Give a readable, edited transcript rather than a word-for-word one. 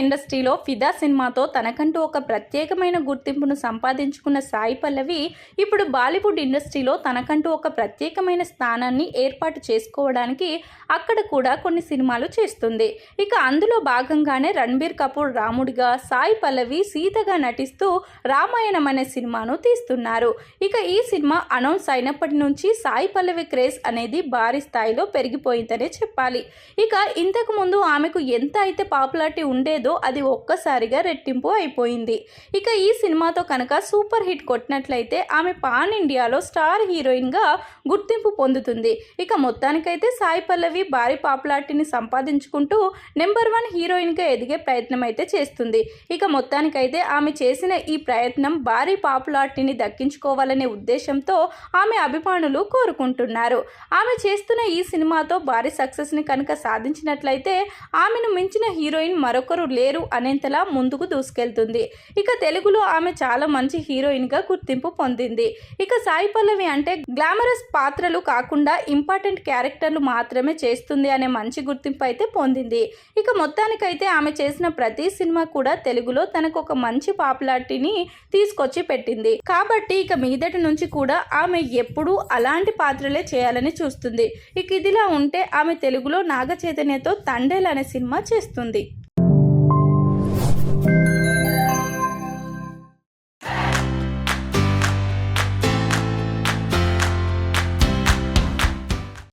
ఇండస్ట్రీలో ఫిదా సినిమాతో తనకంటూ ఒక ప్రత్యేకమైన గుర్తింపును సంపాదించుకున్న సాయి పల్లవి ఇప్పుడు బాలీవుడ్ ఇండస్ట్రీలో తనకంటూ ఒక ప్రత్యేకమైన స్థానాన్ని ఏర్పాటు చేసుకోవడానికి అక్కడ కూడా కొన్ని సినిమాలు చేస్తుంది. ఇక అందులో భాగంగానే రణబీర్ కపూర్ రాముడిగా, సాయి పల్లవి సీతగా నటిస్తూ రామాయణం అనే సినిమాను తీస్తున్నారు. ఇక ఈ సినిమా అనౌన్స్ అయినప్పటి నుంచి సాయి పల్లవి క్రేజ్ అనేది భారీ స్థాయిలో పెరిగిపోయిందనే చెప్పాలి. ఇక ఇంతకు ముందు ఆమెకు ఎంత అయితే పాపులారిటీ ఉండేదో అది ఒక్కసారిగా రెట్టింపు అయిపోయింది. ఇక ఈ సినిమాతో కనుక సూపర్ హిట్ కొట్టినట్లయితే ఆమె పాన్ ఇండియాలో స్టార్ హీరోయిన్గా గుర్తింపు పొందుతుంది. ఇక మొత్తానికైతే సాయి పల్లవి భారీ పాపులారిటీని సంపాదించుకుంటూ నెంబర్ 1 హీరోయిన్గా ఎదిగే ప్రయత్నం అయితే చేస్తుంది. ఇక మొత్తానికైతే ఆమె చేసిన ఈ ప్రయత్నం భారీ పాపులారిటీని దక్కించుకోవాలనే ఉద్దేశంతో ఆమె అభిమానులు కోరుకుంటున్నారు. ఆమె చేస్తున్న ఈ సినిమాతో భారీ సక్సెస్ని కనుక సాధించినట్లయితే ఆమెను మించిన హీరోయిన్ మరొకరు లేరు అనేంతలా ముందుకు దూసుకెళ్తుంది. ఇక తెలుగులో ఆమె చాలా మంచి హీరోయిన్గా గుర్తింపు పొందింది. ఇక సాయి పల్లవి అంటే గ్లామరస్ పాత్రలు కాకుండా ఇంపార్టెంట్ క్యారెక్టర్లు మాత్రమే చేస్తుంది అనే మంచి గుర్తింపు అయితే పొందింది. ఇక మొత్తానికైతే ఆమె చేసిన ప్రతి సినిమా కూడా తెలుగులో తనకు ఒక మంచి పాపులారిటీని తీసుకొచ్చి పెట్టింది. కాబట్టి ఇక మీదటి నుంచి కూడా ఆమె ఎప్పుడూ అలాంటి పాత్రలే చేయాలని చూస్తుంది. ఇక ఇదిలా ఉంటే ఆమె తెలుగులో నాగ చైతన్యతో తండేల్ అనే సినిమా చేస్తుంది.